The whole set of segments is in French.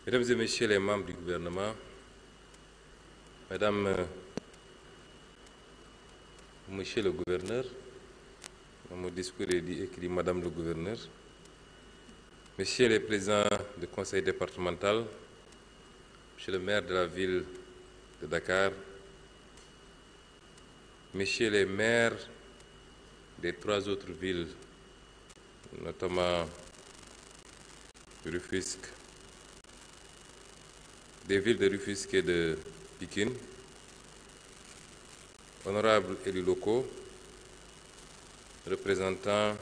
Mesdames et Messieurs les membres du gouvernement, Madame, Monsieur le gouverneur, dans mon discours est écrit Madame le gouverneur, Messieurs les présidents du conseil départemental, Monsieur le maire de la ville de Dakar, Messieurs les maires des 3 autres villes, notamment Rufisque, des villes de Rufisque et de Pikine, honorables élus locaux, représentants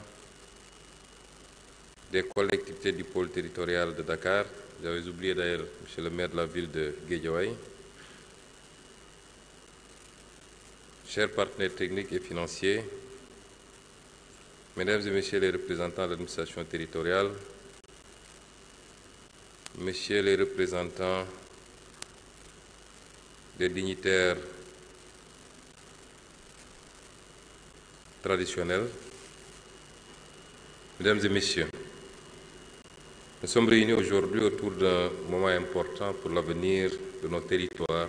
des collectivités du pôle territorial de Dakar, j'avais oublié d'ailleurs Monsieur le maire de la ville de Guédiawaye, chers partenaires techniques et financiers, Mesdames et Messieurs les représentants de l'administration territoriale, Messieurs les représentants des dignitaires traditionnels, Mesdames et Messieurs, nous sommes réunis aujourd'hui autour d'un moment important pour l'avenir de nos territoires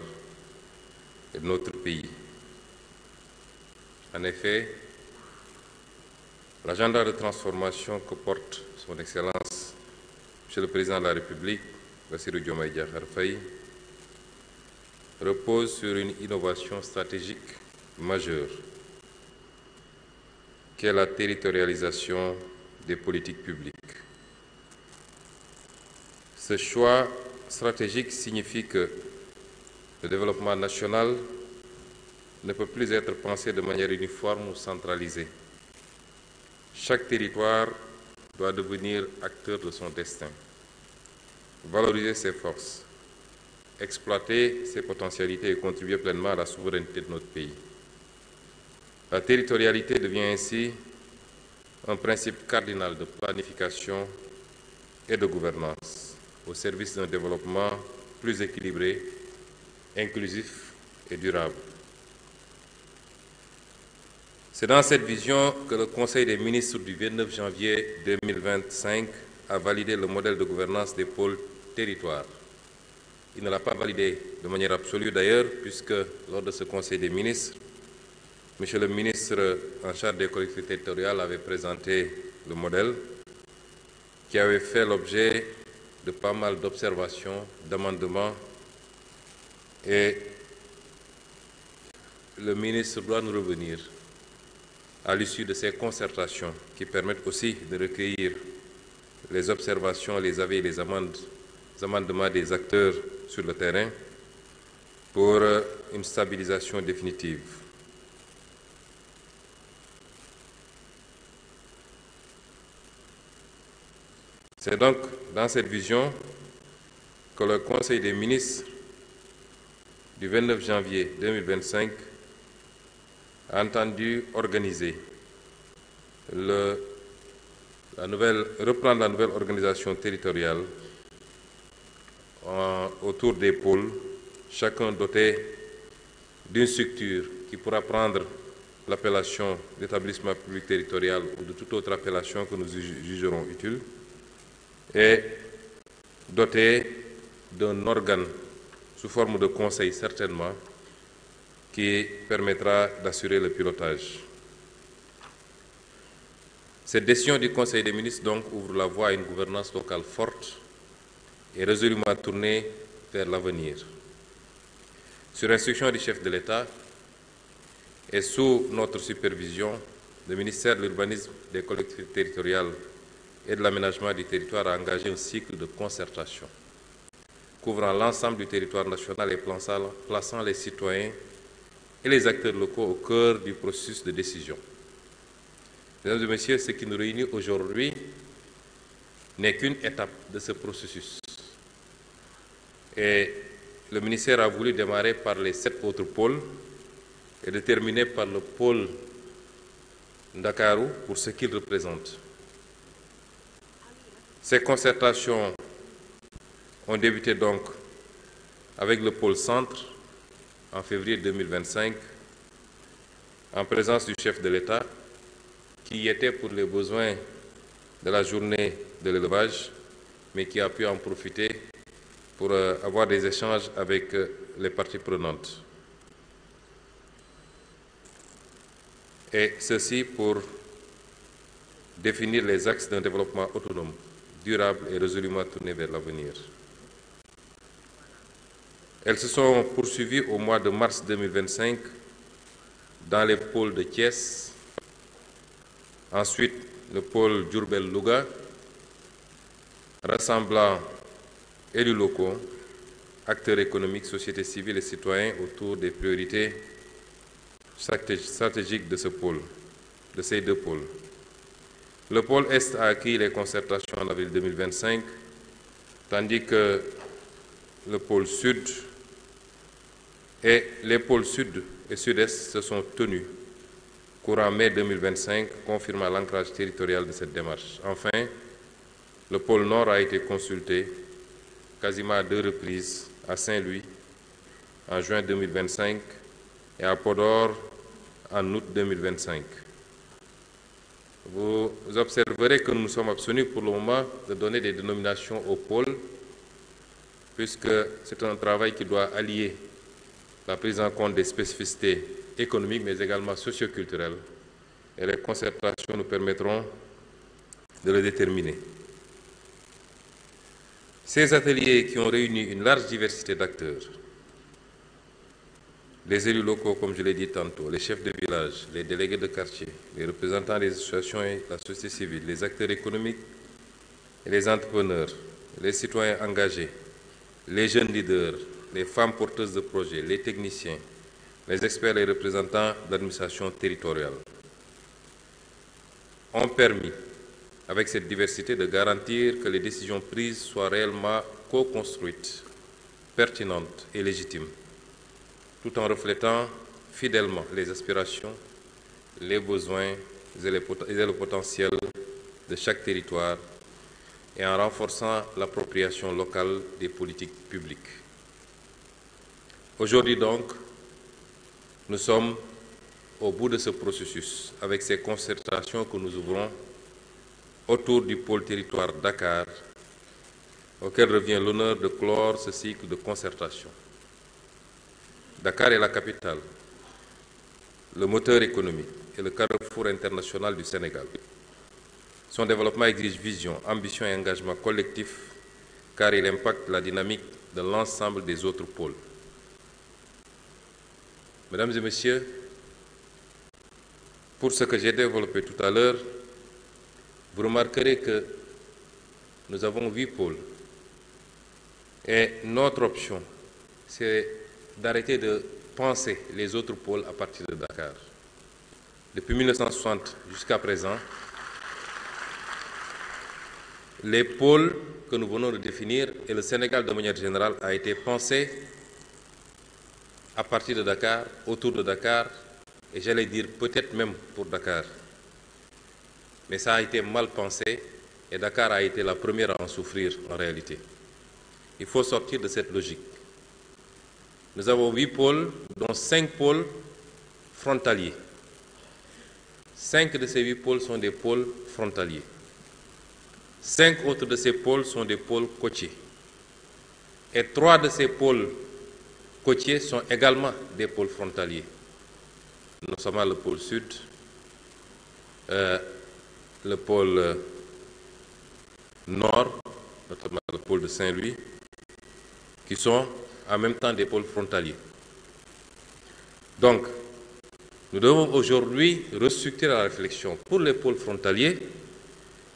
et de notre pays. En effet, l'agenda de transformation que porte Son Excellence, Monsieur le Président de la République, Bassirou Diomaye Diakhar Faye, repose sur une innovation stratégique majeure, qui est la territorialisation des politiques publiques. Ce choix stratégique signifie que le développement national ne peut plus être pensé de manière uniforme ou centralisée. Chaque territoire doit devenir acteur de son destin, valoriser ses forces, exploiter ses potentialités et contribuer pleinement à la souveraineté de notre pays. La territorialité devient ainsi un principe cardinal de planification et de gouvernance au service d'un développement plus équilibré, inclusif et durable. C'est dans cette vision que le Conseil des ministres du 29 janvier 2025 a validé le modèle de gouvernance des pôles territoires. Il ne l'a pas validé de manière absolue d'ailleurs, puisque lors de ce Conseil des ministres, Monsieur le ministre en charge des collectivités territoriales avait présenté le modèle qui avait fait l'objet de pas mal d'observations, d'amendements, et le ministre doit nous revenir à l'issue de ces concertations qui permettent aussi de recueillir les observations, les avis et les amendements des acteurs sur le terrain pour une stabilisation définitive. C'est donc dans cette vision que le Conseil des ministres du 29 janvier 2025 a entendu organiser reprendre la nouvelle organisation territoriale autour des pôles, chacun doté d'une structure qui pourra prendre l'appellation d'établissement public territorial ou de toute autre appellation que nous jugerons utile, et doté d'un organe sous forme de conseil certainement, qui permettra d'assurer le pilotage. Cette décision du Conseil des ministres donc ouvre la voie à une gouvernance locale forte et résolument tournée vers l'avenir. Sur instruction du chef de l'État et sous notre supervision, le ministère de l'Urbanisme, des collectivités territoriales et de l'aménagement du territoire a engagé un cycle de concertation couvrant l'ensemble du territoire national et plaçant les citoyens et les acteurs locaux au cœur du processus de décision. Mesdames et Messieurs, ce qui nous réunit aujourd'hui n'est qu'une étape de ce processus. Et le ministère a voulu démarrer par les 7 autres pôles et de terminer par le pôle Dakarou pour ce qu'il représente. Ces concertations ont débuté donc avec le pôle centre en février 2025, en présence du chef de l'État, qui y était pour les besoins de la journée de l'élevage, mais qui a pu en profiter pour avoir des échanges avec les parties prenantes. Et ceci pour définir les axes d'un développement autonome, durable et résolument tourné vers l'avenir. Elles se sont poursuivies au mois de mars 2025 dans les pôles de Thiès, ensuite le pôle Diourbel-Louga, rassemblant élus locaux, acteurs économiques, sociétés civiles et citoyens autour des priorités stratégiques de ces deux pôles. Le pôle Est a acquis les concertations en avril 2025, tandis que le pôle Sud et les pôles Sud et Sud-Est se sont tenus courant mai 2025, confirmant l'ancrage territorial de cette démarche. Enfin, le pôle Nord a été consulté quasiment à 2 reprises à Saint-Louis en juin 2025 et à Podor en août 2025. Vous observerez que nous sommes abstenus pour le moment de donner des dénominations aux pôles, puisque c'est un travail qui doit allier la prise en compte des spécificités économiques, mais également socioculturelles, et les concertations nous permettront de le déterminer. Ces ateliers qui ont réuni une large diversité d'acteurs, les élus locaux, comme je l'ai dit tantôt, les chefs de village, les délégués de quartier, les représentants des associations et la société civile, les acteurs économiques et les entrepreneurs, les citoyens engagés, les jeunes leaders, les femmes porteuses de projets, les techniciens, les experts et les représentants d'administration territoriale ont permis, avec cette diversité, de garantir que les décisions prises soient réellement co-construites, pertinentes et légitimes, tout en reflétant fidèlement les aspirations, les besoins et le potentiel de chaque territoire et en renforçant l'appropriation locale des politiques publiques. Aujourd'hui donc, nous sommes au bout de ce processus avec ces concertations que nous ouvrons autour du pôle territoire Dakar, auquel revient l'honneur de clore ce cycle de concertation. Dakar est la capitale, le moteur économique et le carrefour international du Sénégal. Son développement exige vision, ambition et engagement collectif, car il impacte la dynamique de l'ensemble des autres pôles. Mesdames et messieurs, pour ce que j'ai développé tout à l'heure, vous remarquerez que nous avons 8 pôles. Et notre option, c'est d'arrêter de penser les autres pôles à partir de Dakar. Depuis 1960 jusqu'à présent, les pôles que nous venons de définir et le Sénégal de manière générale a été pensé à partir de Dakar, autour de Dakar, et j'allais dire peut-être même pour Dakar. Mais ça a été mal pensé et Dakar a été la première à en souffrir en réalité. Il faut sortir de cette logique. Nous avons 8 pôles, dont 5 pôles frontaliers. 5 de ces 8 pôles sont des pôles frontaliers. 5 autres de ces pôles sont des pôles côtiers. Et 3 de ces pôles côtiers sont également des pôles frontaliers, notamment le pôle sud, le pôle nord, notamment le pôle de Saint-Louis, qui sont en même temps des pôles frontaliers. Donc, nous devons aujourd'hui restructurer la réflexion. Pour les pôles frontaliers,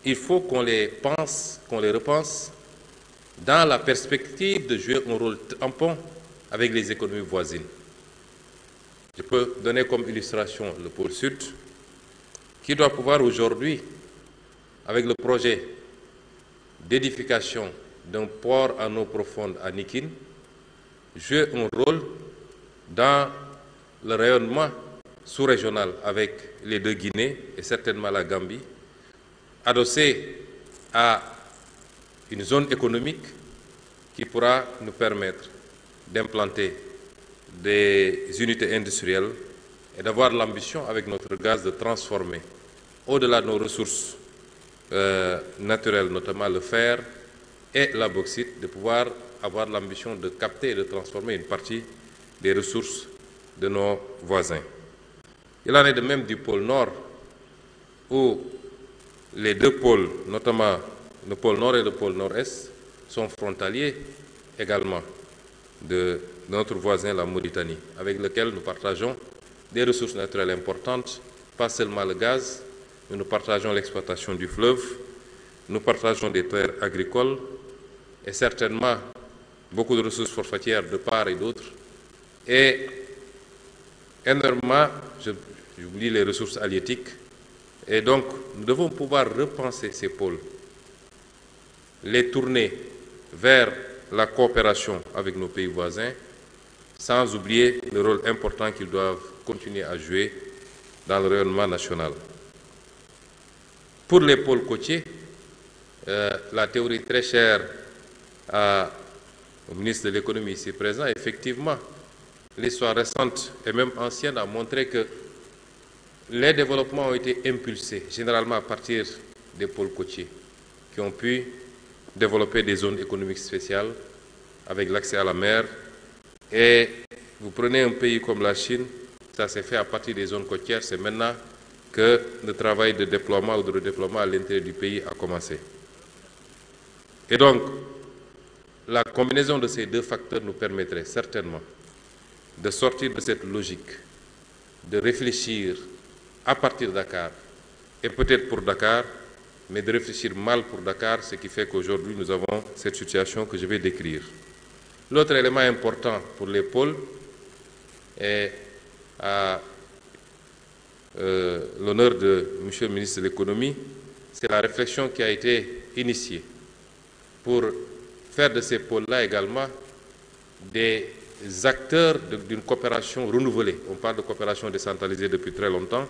il faut qu'on les pense, qu'on les repense dans la perspective de jouer un rôle tampon avec les économies voisines. Je peux donner comme illustration le pôle sud, qui doit pouvoir aujourd'hui, avec le projet d'édification d'un port en eau profonde à Nikin, jouer un rôle dans le rayonnement sous-régional avec les 2 Guinées et certainement la Gambie, adossé à une zone économique qui pourra nous permettre d'implanter des unités industrielles et d'avoir l'ambition avec notre gaz de transformer au-delà de nos ressources naturelles, notamment le fer, et la bauxite, de pouvoir avoir l'ambition de capter et de transformer une partie des ressources de nos voisins. Il en est de même du pôle Nord, où les deux pôles, notamment le pôle Nord et le pôle Nord-Est, sont frontaliers également de notre voisin, la Mauritanie, avec lequel nous partageons des ressources naturelles importantes, pas seulement le gaz, mais nous partageons l'exploitation du fleuve, nous partageons des terres agricoles et certainement beaucoup de ressources forfaitières de part et d'autre, et énormément, j'oublie les ressources halieutiques, et donc nous devons pouvoir repenser ces pôles, les tourner vers la coopération avec nos pays voisins, sans oublier le rôle important qu'ils doivent continuer à jouer dans le rayonnement national. Pour les pôles côtiers, la théorie très chère au ministre de l'économie ici présent, effectivement, l'histoire récente et même ancienne a montré que les développements ont été impulsés, généralement à partir des pôles côtiers, qui ont pu développer des zones économiques spéciales avec l'accès à la mer. Et vous prenez un pays comme la Chine, ça s'est fait à partir des zones côtières, c'est maintenant que le travail de déploiement ou de redéploiement à l'intérieur du pays a commencé. Et donc, la combinaison de ces deux facteurs nous permettrait certainement de sortir de cette logique, de réfléchir à partir de Dakar, et peut-être pour Dakar, mais de réfléchir mal pour Dakar, ce qui fait qu'aujourd'hui nous avons cette situation que je vais décrire. L'autre élément important pour les pôles est à l'honneur de M. le ministre de l'économie, c'est la réflexion qui a été initiée pour faire de ces pôles-là également des acteurs d'une coopération renouvelée. On parle de coopération décentralisée depuis très longtemps.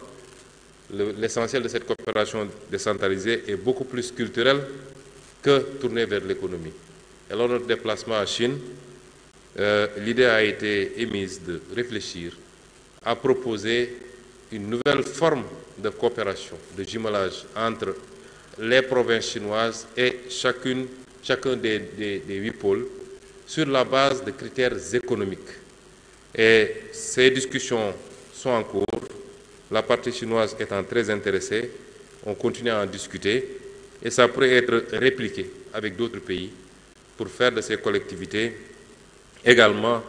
L'essentiel de cette coopération décentralisée est beaucoup plus culturel que tourné vers l'économie. Et lors de notre déplacement en Chine, l'idée a été émise de réfléchir à proposer une nouvelle forme de coopération, de jumelage entre les provinces chinoises et chacun des 8 pôles sur la base de critères économiques. Et ces discussions sont en cours. La partie chinoise étant très intéressée, on continue à en discuter et ça pourrait être répliqué avec d'autres pays pour faire de ces collectivités également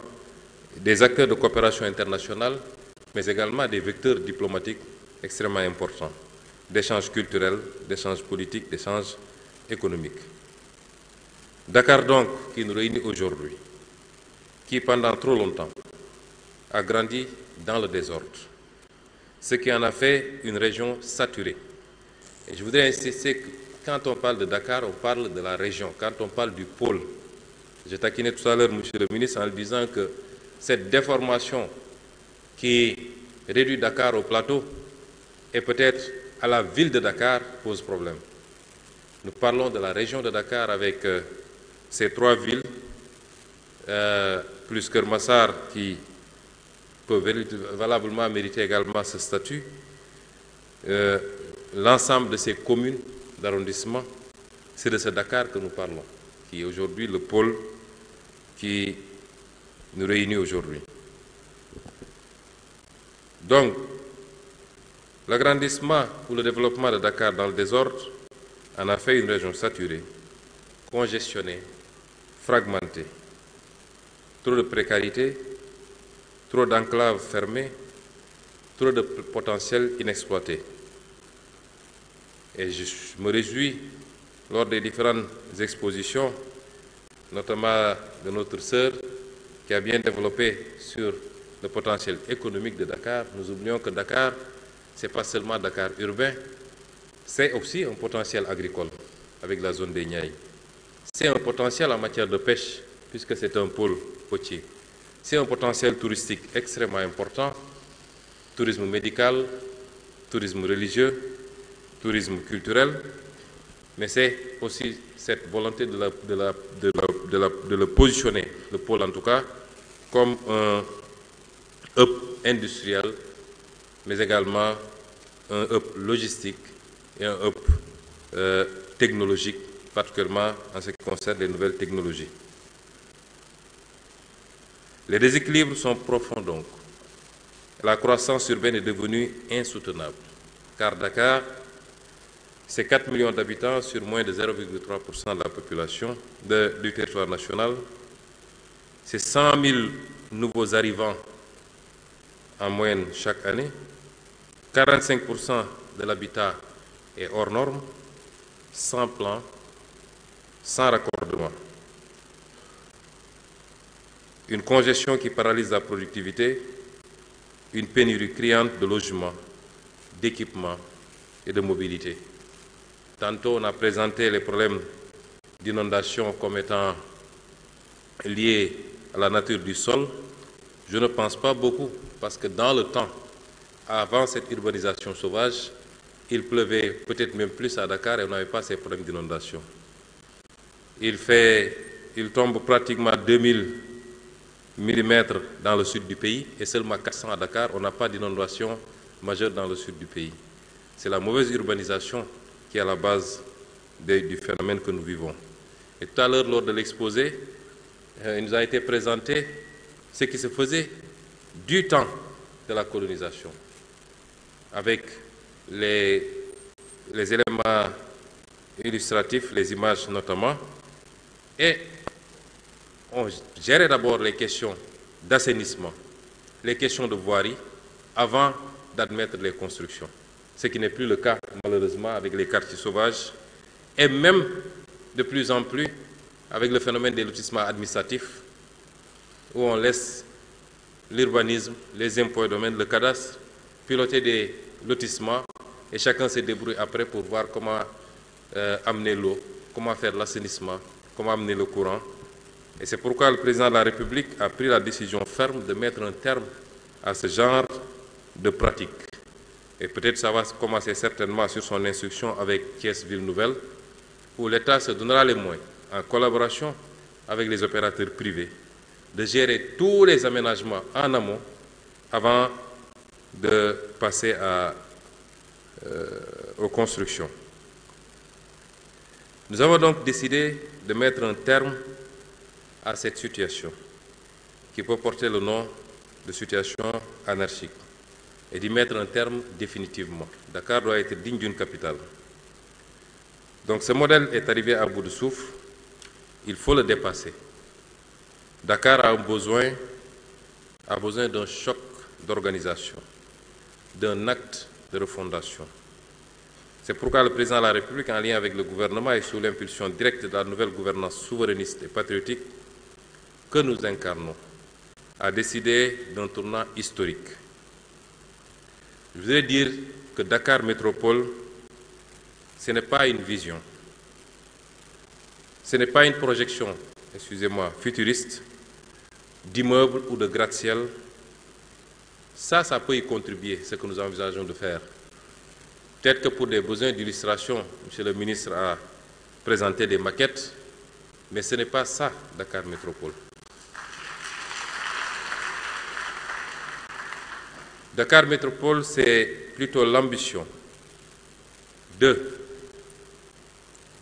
des acteurs de coopération internationale, mais également des vecteurs diplomatiques extrêmement importants, d'échanges culturels, d'échanges politiques, d'échanges économiques. Dakar donc, qui nous réunit aujourd'hui, qui pendant trop longtemps a grandi dans le désordre, ce qui en a fait une région saturée. Et je voudrais insister que quand on parle de Dakar, on parle de la région. Quand on parle du pôle, j'ai taquiné tout à l'heure M. le ministre en lui disant que cette déformation qui réduit Dakar au plateau et peut-être à la ville de Dakar pose problème. Nous parlons de la région de Dakar avec ces 3 villes, plus Kermassar qui peut valablement mériter également ce statut, l'ensemble de ces communes d'arrondissement, c'est de ce Dakar que nous parlons, qui est aujourd'hui le pôle qui nous réunit aujourd'hui. Donc, l'agrandissement ou le développement de Dakar dans le désordre en a fait une région saturée, congestionnée, fragmentée. Trop de précarité, trop d'enclaves fermées, trop de potentiel inexploité. Et je me réjouis, lors des différentes expositions, notamment de notre sœur, qui a bien développé sur le potentiel économique de Dakar. Nous oublions que Dakar, ce n'est pas seulement Dakar urbain, c'est aussi un potentiel agricole avec la zone des Niayes. C'est un potentiel en matière de pêche, puisque c'est un pôle côtier. C'est un potentiel touristique extrêmement important, tourisme médical, tourisme religieux, tourisme culturel, mais c'est aussi cette volonté de le positionner, le pôle en tout cas, comme un hub industriel, mais également un hub logistique et un hub technologique particulièrement en ce qui concerne les nouvelles technologies. Les déséquilibres sont profonds donc. La croissance urbaine est devenue insoutenable, car Dakar, c'est 4 millions d'habitants sur moins de 0,3% de la population du territoire national. C'est 100 000 nouveaux arrivants en moyenne chaque année. 45% de l'habitat est hors norme, sans plan, sans raccordement. Une congestion qui paralyse la productivité, une pénurie criante de logements, d'équipements et de mobilité. Tantôt, on a présenté les problèmes d'inondation comme étant liés à la nature du sol. Je ne pense pas beaucoup, parce que dans le temps, avant cette urbanisation sauvage, il pleuvait peut-être même plus à Dakar et on n'avait pas ces problèmes d'inondation. Il tombe pratiquement 2000 mm dans le sud du pays et seulement 400 à Dakar. On n'a pas d'inondation majeure dans le sud du pays. C'est la mauvaise urbanisation qui est à la base du phénomène que nous vivons. Et tout à l'heure, lors de l'exposé, il nous a été présenté ce qui se faisait du temps de la colonisation, avec les éléments illustratifs, les images notamment, et on gérait d'abord les questions d'assainissement, les questions de voirie, avant d'admettre les constructions. Ce qui n'est plus le cas, malheureusement, avec les quartiers sauvages, et même de plus en plus avec le phénomène des lotissements administratifs, où on laisse l'urbanisme, les impôts et domaines, le cadastre, piloter des lotissements, et chacun se débrouille après pour voir comment amener l'eau, comment faire l'assainissement, comment amener le courant. Et c'est pourquoi le président de la République a pris la décision ferme de mettre un terme à ce genre de pratiques. Et peut-être ça va commencer certainement sur son instruction avec Thiès Ville Nouvelle, où l'État se donnera les moyens, en collaboration avec les opérateurs privés, de gérer tous les aménagements en amont avant de passer aux constructions. Nous avons donc décidé de mettre un terme à cette situation qui peut porter le nom de situation anarchique et d'y mettre un terme définitivement. Dakar doit être digne d'une capitale. Donc ce modèle est arrivé à bout de souffle, il faut le dépasser. Dakar a besoin d'un choc d'organisation, d'un acte de refondation. C'est pourquoi le président de la République, en lien avec le gouvernement et sous l'impulsion directe de la nouvelle gouvernance souverainiste et patriotique que nous incarnons, a décidé d'un tournant historique. Je voudrais dire que Dakar Métropole, ce n'est pas une vision, ce n'est pas une projection, excusez-moi, futuriste, d'immeubles ou de gratte-ciel. Ça peut y contribuer, ce que nous envisageons de faire. Peut-être que pour des besoins d'illustration, M. le ministre a présenté des maquettes, mais ce n'est pas ça, Dakar Métropole. Dakar Métropole, c'est plutôt l'ambition de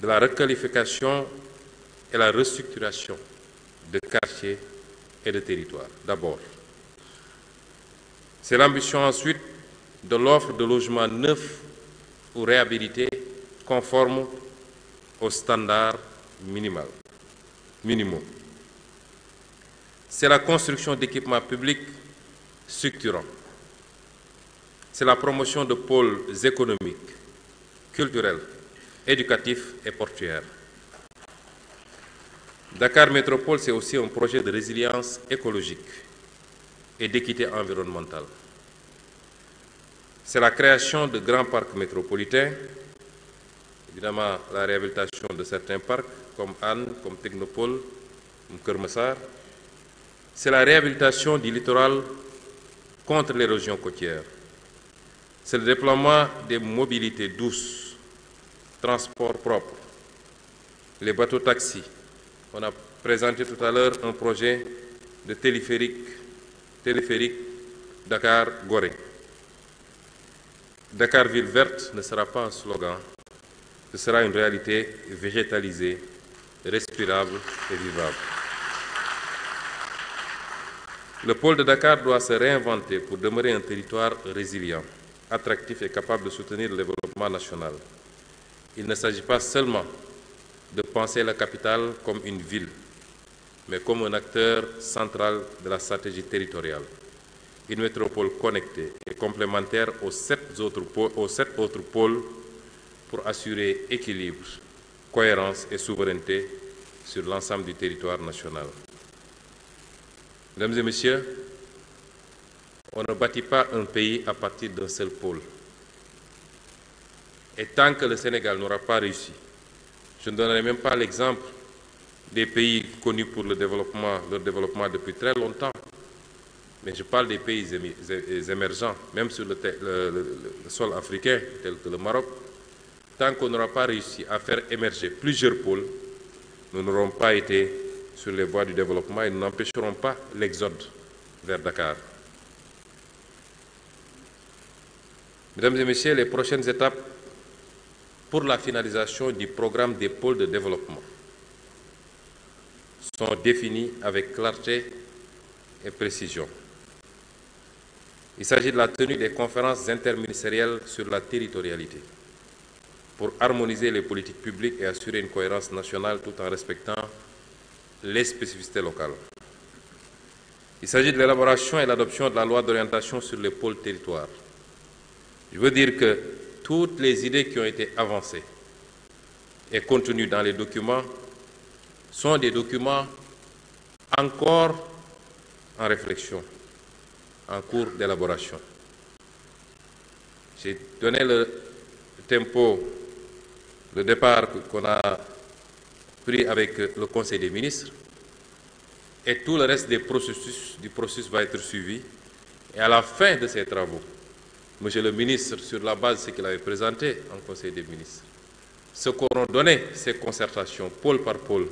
la requalification et la restructuration de quartiers et de territoires, d'abord. C'est l'ambition ensuite de l'offre de logements neufs ou réhabilités conformes aux standards minimaux. C'est la construction d'équipements publics structurants. C'est la promotion de pôles économiques, culturels, éducatifs et portuaires. Dakar Métropole, c'est aussi un projet de résilience écologique et d'équité environnementale. C'est la création de grands parcs métropolitains, évidemment la réhabilitation de certains parcs comme Anne, comme Technopole, comme Keur Massar. C'est la réhabilitation du littoral contre l'érosion côtière. C'est le déploiement des mobilités douces, transports propres, les bateaux-taxis. On a présenté tout à l'heure un projet de téléphérique Dakar-Gorée. Dakar Ville Verte ne sera pas un slogan, ce sera une réalité végétalisée, respirable et vivable. Le pôle de Dakar doit se réinventer pour demeurer un territoire résilient, attractif et capable de soutenir le développement national. Il ne s'agit pas seulement de penser la capitale comme une ville, mais comme un acteur central de la stratégie territoriale. Une métropole connectée et complémentaire aux sept autres pôles pour assurer équilibre, cohérence et souveraineté sur l'ensemble du territoire national. Mesdames et messieurs, on ne bâtit pas un pays à partir d'un seul pôle. Et tant que le Sénégal n'aura pas réussi, je ne donnerai même pas l'exemple des pays connus pour leur développement depuis très longtemps, mais je parle des pays émergents, même sur le sol africain, tel que le Maroc. Tant qu'on n'aura pas réussi à faire émerger plusieurs pôles, nous n'aurons pas été sur les voies du développement et nous n'empêcherons pas l'exode vers Dakar. Mesdames et messieurs, les prochaines étapes pour la finalisation du programme des pôles de développement sont définies avec clarté et précision. Il s'agit de la tenue des conférences interministérielles sur la territorialité pour harmoniser les politiques publiques et assurer une cohérence nationale tout en respectant les spécificités locales. Il s'agit de l'élaboration et l'adoption de la loi d'orientation sur les pôles territoires. Je veux dire que toutes les idées qui ont été avancées et contenues dans les documents sont des documents encore en réflexion, en cours d'élaboration. J'ai donné le tempo de départ qu'on a pris avec le Conseil des ministres et tout le reste du processus va être suivi. Et à la fin de ces travaux, Monsieur le ministre, sur la base de ce qu'il avait présenté en Conseil des ministres, ce qu'auront donné ces concertations, pôle par pôle,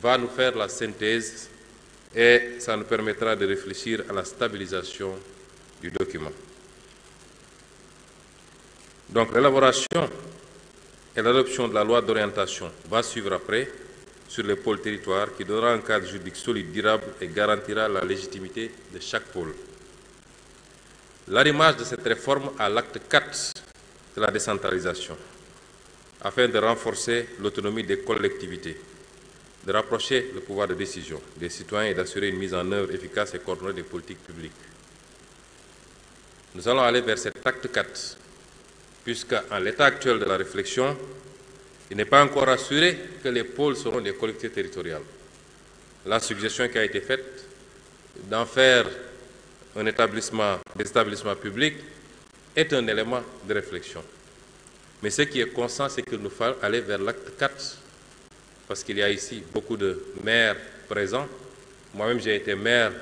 va nous faire la synthèse et ça nous permettra de réfléchir à la stabilisation du document. Donc l'élaboration et l'adoption de la loi d'orientation va suivre après sur les pôles territoires qui donnera un cadre juridique solide, durable et garantira la légitimité de chaque pôle. L'arrimage de cette réforme à l'acte 4 de la décentralisation, afin de renforcer l'autonomie des collectivités, de rapprocher le pouvoir de décision des citoyens et d'assurer une mise en œuvre efficace et coordonnée des politiques publiques. Nous allons aller vers cet acte 4, puisqu'en l'état actuel de la réflexion, il n'est pas encore assuré que les pôles seront des collectivités territoriales. La suggestion qui a été faite d'en faire des établissements publics est un élément de réflexion. Mais ce qui est constant, c'est qu'il nous faut aller vers l'acte 4, parce qu'il y a ici beaucoup de maires présents. Moi-même, j'ai été maire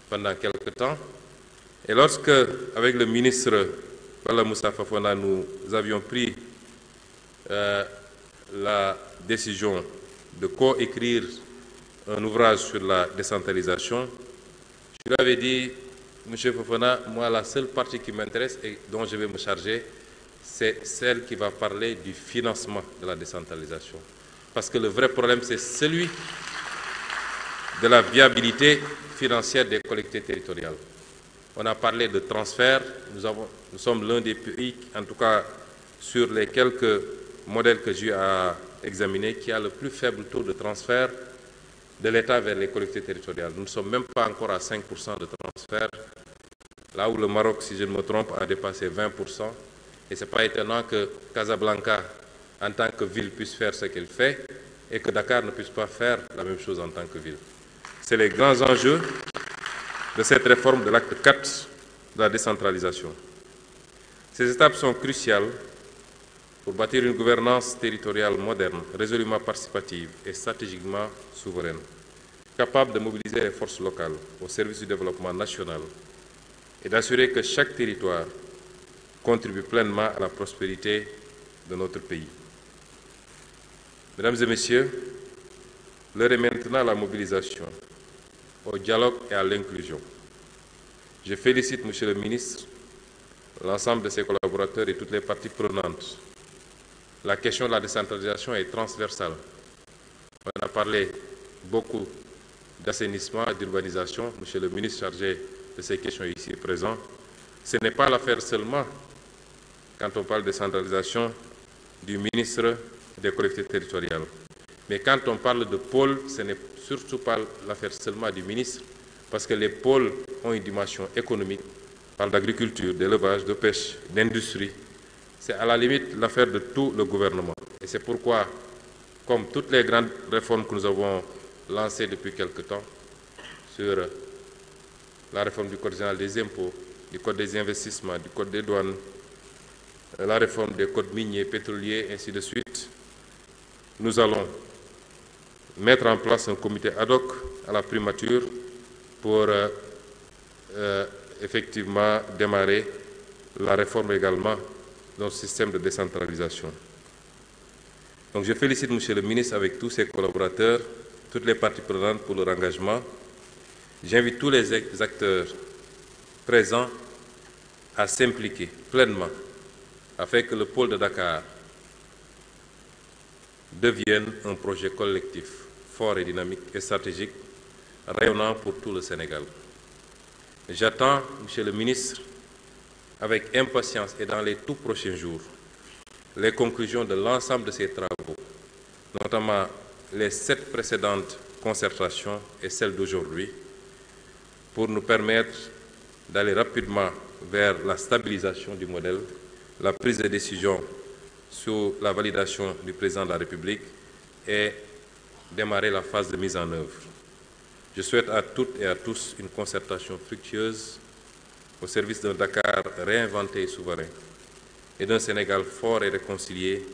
pendant quelque temps. Et lorsque, avec le ministre Bala Moussa Fofana, nous avions pris la décision de coécrire un ouvrage sur la décentralisation, je lui avais dit, Monsieur Fofana, moi, la seule partie qui m'intéresse et dont je vais me charger, c'est celle qui va parler du financement de la décentralisation. Parce que le vrai problème, c'est celui de la viabilité financière des collectivités territoriales. On a parlé de transfert. Nous sommes l'un des pays, en tout cas sur les quelques modèles que j'ai eu à examiner, qui a le plus faible taux de transfert de l'État vers les collectivités territoriales. Nous ne sommes même pas encore à 5% de transfert, là où le Maroc, si je ne me trompe, a dépassé 20%. Et ce n'est pas étonnant que Casablanca, en tant que ville, puisse faire ce qu'elle fait et que Dakar ne puisse pas faire la même chose en tant que ville. C'est les grands enjeux de cette réforme de l'acte 4 de la décentralisation. Ces étapes sont cruciales pour bâtir une gouvernance territoriale moderne, résolument participative et stratégiquement souveraine, capable de mobiliser les forces locales au service du développement national et d'assurer que chaque territoire contribue pleinement à la prospérité de notre pays. Mesdames et messieurs, l'heure est maintenant à la mobilisation, au dialogue et à l'inclusion. Je félicite, Monsieur le ministre, l'ensemble de ses collaborateurs et toutes les parties prenantes la question de la décentralisation est transversale. On a parlé beaucoup d'assainissement et d'urbanisation. Monsieur le ministre chargé de ces questions ici présent. Ce n'est pas l'affaire seulement, quand on parle de décentralisation, du ministre des collectivités territoriales. Mais quand on parle de pôle, ce n'est surtout pas l'affaire seulement du ministre, parce que les pôles ont une dimension économique. On parle d'agriculture, d'élevage, de pêche, d'industrie. C'est à la limite l'affaire de tout le gouvernement. Et c'est pourquoi, comme toutes les grandes réformes que nous avons lancées depuis quelque temps, sur la réforme du Code général des impôts, du Code des investissements, du Code des douanes, la réforme des codes miniers, pétroliers, ainsi de suite, nous allons mettre en place un comité ad hoc à la primature pour effectivement démarrer la réforme également de notre système de décentralisation. Donc je félicite Monsieur le ministre avec tous ses collaborateurs, toutes les parties prenantes pour leur engagement. J'invite tous les acteurs présents à s'impliquer pleinement afin que le pôle de Dakar devienne un projet collectif fort et dynamique et stratégique, rayonnant pour tout le Sénégal. J'attends, Monsieur le ministre, avec impatience et dans les tout prochains jours, les conclusions de l'ensemble de ces travaux, notamment les 7 précédentes concertations et celle d'aujourd'hui, pour nous permettre d'aller rapidement vers la stabilisation du modèle, la prise de décision sous la validation du président de la République et démarrer la phase de mise en œuvre. Je souhaite à toutes et à tous une concertation fructueuse au service d'un Dakar réinventé et souverain et d'un Sénégal fort et réconcilié